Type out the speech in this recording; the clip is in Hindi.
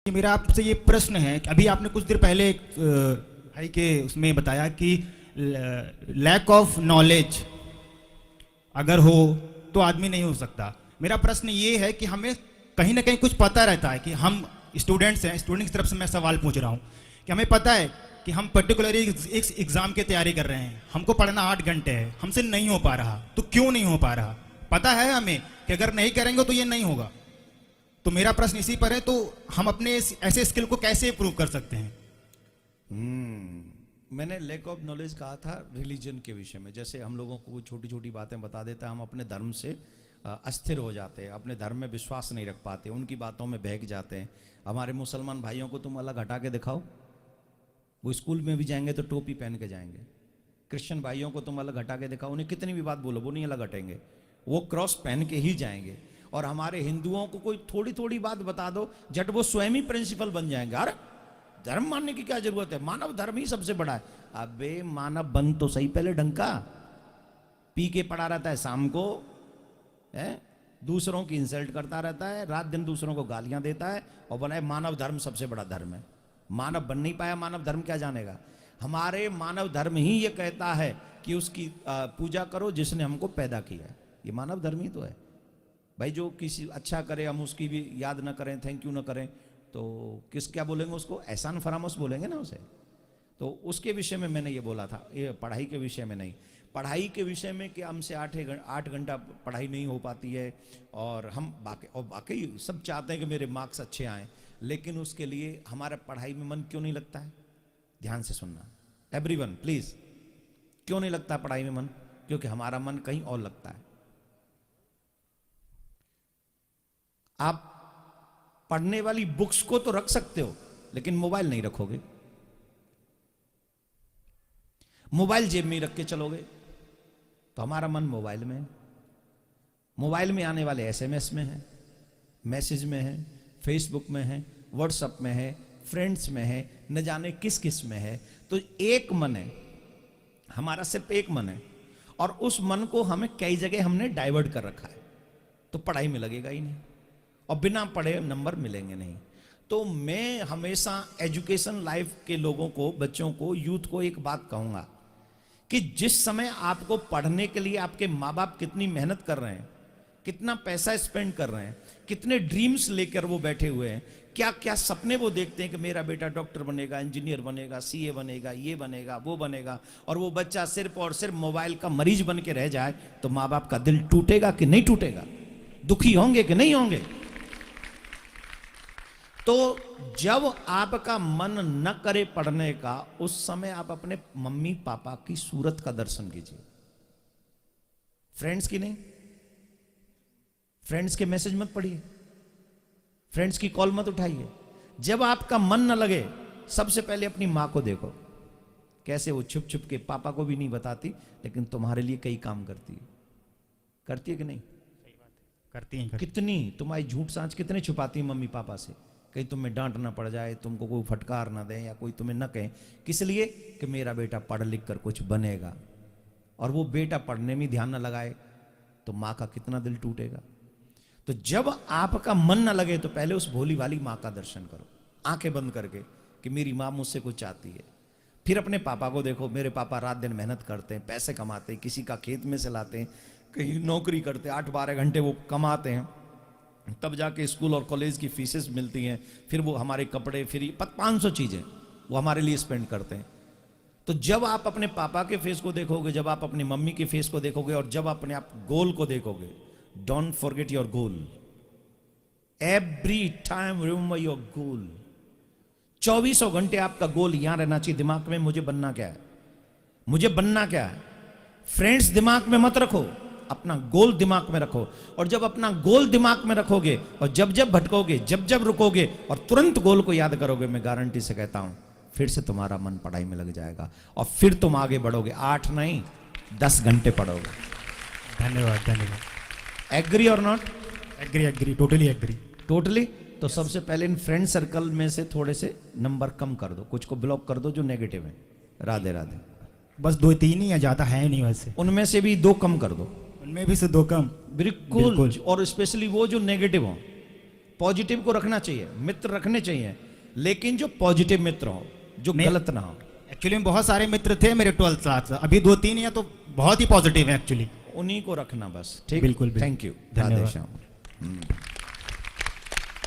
मेरा आपसे ये प्रश्न है कि अभी आपने कुछ देर पहले भाई के उसमें बताया कि लैक ऑफ नॉलेज अगर हो तो आदमी नहीं हो सकता। मेरा प्रश्न ये है कि हमें कहीं ना कहीं कुछ पता रहता है कि हम स्टूडेंट्स हैं, स्टूडेंट्स की तरफ से मैं सवाल पूछ रहा हूँ कि हमें पता है कि हम पर्टिकुलरली एक एग्ज़ाम की तैयारी कर रहे हैं, हमको पढ़ना 8 घंटे है, हमसे नहीं हो पा रहा। तो क्यों नहीं हो पा रहा? पता है हमें कि अगर नहीं करेंगे तो ये नहीं होगा। तो मेरा प्रश्न इसी पर है, तो हम अपने ऐसे स्किल को कैसे इंप्रूव कर सकते हैं? मैंने लैक ऑफ नॉलेज कहा था रिलीजन के विषय में। जैसे हम लोगों को छोटी छोटी बातें बता देता है, हम अपने धर्म से अस्थिर हो जाते हैं, अपने धर्म में विश्वास नहीं रख पाते, उनकी बातों में बहक जाते हैं। हमारे मुसलमान भाइयों को तुम अलग हटा के दिखाओ, वो स्कूल में भी जाएंगे तो टोपी पहन के जाएंगे। क्रिश्चियन भाइयों को तुम अलग हटा के दिखाओ, उन्हें कितनी भी बात बोलो वो नहीं अलग हटेंगे, वो क्रॉस पहन के ही जाएंगे। और हमारे हिंदुओं को कोई थोड़ी थोड़ी बात बता दो, झट वो स्वयं ही प्रिंसिपल बन जाएंगे। अरे धर्म मानने की क्या जरूरत है, मानव धर्म ही सबसे बड़ा है। अबे मानव बन तो सही पहले ढंग का। पी के पड़ा रहता है शाम को, है दूसरों की इंसल्ट करता रहता है, रात दिन दूसरों को गालियां देता है और बोला है मानव धर्म सबसे बड़ा धर्म है। मानव बन नहीं पाया, मानव धर्म क्या जानेगा। हमारे मानव धर्म ही ये कहता है कि उसकी पूजा करो जिसने हमको पैदा किया है। ये मानव धर्म ही तो है भाई। जो किसी अच्छा करे हम उसकी भी याद ना करें, थैंक यू ना करें, तो किस क्या बोलेंगे उसको, एहसान फरामोश बोलेंगे ना उसे। तो उसके विषय में मैंने ये बोला था, ये पढ़ाई के विषय में नहीं। पढ़ाई के विषय में कि हमसे 8 घंटा पढ़ाई नहीं हो पाती है, और हम बाकी सब चाहते हैं कि मेरे मार्क्स अच्छे आएँ, लेकिन उसके लिए हमारा पढ़ाई में मन क्यों नहीं लगता है? ध्यान से सुनना एवरीवन प्लीज। क्यों नहीं लगता पढ़ाई में मन? क्योंकि हमारा मन कहीं और लगता है। आप पढ़ने वाली बुक्स को तो रख सकते हो, लेकिन मोबाइल नहीं रखोगे। मोबाइल जेब में रख के चलोगे तो हमारा मन मोबाइल में है। मोबाइल में आने वाले एसएमएस में है, मैसेज में है, फेसबुक में है, व्हाट्सएप में है, फ्रेंड्स में है, न जाने किस किस में है। तो एक मन है हमारा, सिर्फ एक मन है, और उस मन को हमें कई जगह हमने डाइवर्ट कर रखा है। तो पढ़ाई में लगेगा ही नहीं, और बिना पढ़े नंबर मिलेंगे नहीं। तो मैं हमेशा एजुकेशन लाइफ के लोगों को, बच्चों को, यूथ को एक बात कहूंगा कि जिस समय आपको पढ़ने के लिए आपके माँ बाप कितनी मेहनत कर रहे हैं, कितना पैसा स्पेंड कर रहे हैं, कितने ड्रीम्स लेकर वो बैठे हुए हैं, क्या क्या सपने वो देखते हैं कि मेरा बेटा डॉक्टर बनेगा, इंजीनियर बनेगा, सीए बनेगा, ये बनेगा, वो बनेगा, और वो बच्चा सिर्फ और सिर्फ मोबाइल का मरीज बन के रह जाए, तो माँ बाप का दिल टूटेगा कि नहीं टूटेगा? दुखी होंगे कि नहीं होंगे? तो जब आपका मन न करे पढ़ने का, उस समय आप अपने मम्मी पापा की सूरत का दर्शन कीजिए, फ्रेंड्स की नहीं। फ्रेंड्स के मैसेज मत पढ़िए, फ्रेंड्स की कॉल मत उठाइए। जब आपका मन न लगे, सबसे पहले अपनी मां को देखो, कैसे वो छुप छुप के, पापा को भी नहीं बताती, लेकिन तुम्हारे लिए कई काम करती है। करती है कि नहीं? सही बात है, करती हैं। कितनी तुम्हारी झूठ सांच कितने छुपाती है मम्मी पापा से, कहीं तुम्हें डांट ना पड़ जाए, तुमको कोई फटकार ना दे, या कोई तुम्हें न कहे। किस लिए? कि मेरा बेटा पढ़ लिख कर कुछ बनेगा। और वो बेटा पढ़ने में ध्यान न लगाए तो माँ का कितना दिल टूटेगा। तो जब आपका मन न लगे, तो पहले उस भोली वाली माँ का दर्शन करो, आंखें बंद करके, कि मेरी माँ मुझसे कुछ चाहती है। फिर अपने पापा को देखो, मेरे पापा रात दिन मेहनत करते हैं, पैसे कमाते हैं, किसी का खेत में से लाते हैं, कहीं नौकरी करते हैं, 8-12 घंटे वो कमाते हैं, तब जाके स्कूल और कॉलेज की फीसेस मिलती हैं, फिर वो हमारे कपड़े, फिर 500 चीज़ें वो हमारे लिए स्पेंड करते हैं। तो जब आप अपने पापा के फेस को देखोगे, जब आप अपनी मम्मी के फेस को देखोगे, और जब अपने आप गोल को देखोगे, don't forget your goal, every time remember your goal. 24 घंटे आपका गोल यहां रहना चाहिए दिमाग में, मुझे बनना क्या है, मुझे बनना क्या है। फ्रेंड्स दिमाग में मत रखो, अपना गोल दिमाग में रखो। और जब अपना गोल दिमाग में रखोगे, और जब जब भटकोगे, जब जब रुकोगे, और तुरंत गोल को याद करोगे, मैं गारंटी से कहता हूं, फिर से तुम्हारा मन पढ़ाई में लग जाएगा, और फिर तुम आगे बढ़ोगे। 8 नहीं 10 घंटे पढ़ोगे। धन्यवाद, धन्यवाद। एग्री और नॉट? Agree, totally agree. टोटली। तो सबसे पहले इन फ्रेंड सर्कल में से थोड़े से नंबर कम कर दो, कुछ को ब्लॉक कर दो जो नेगेटिव है। राधे राधे। बस 2-3 ही है, ज़्यादा है नहीं वैसे। उनमें से भी 2 कम कर दो, उनमें भी से 2 कम। बिल्कुल। और स्पेशली वो जो नेगेटिव हो, पॉजिटिव को रखना चाहिए, मित्र रखने चाहिए, लेकिन जो पॉजिटिव मित्र हो, जो नहीं। गलत ना हो, एक्चुअली में बहुत सारे मित्र थे मेरे 12th क्लास, अभी 2-3 या तो बहुत ही पॉजिटिव है एक्चुअली। उन्हीं को रखना बस। ठीक, बिल्कुल, बिल्कुल। Thank you. धन्यवाद। राधे श्याम।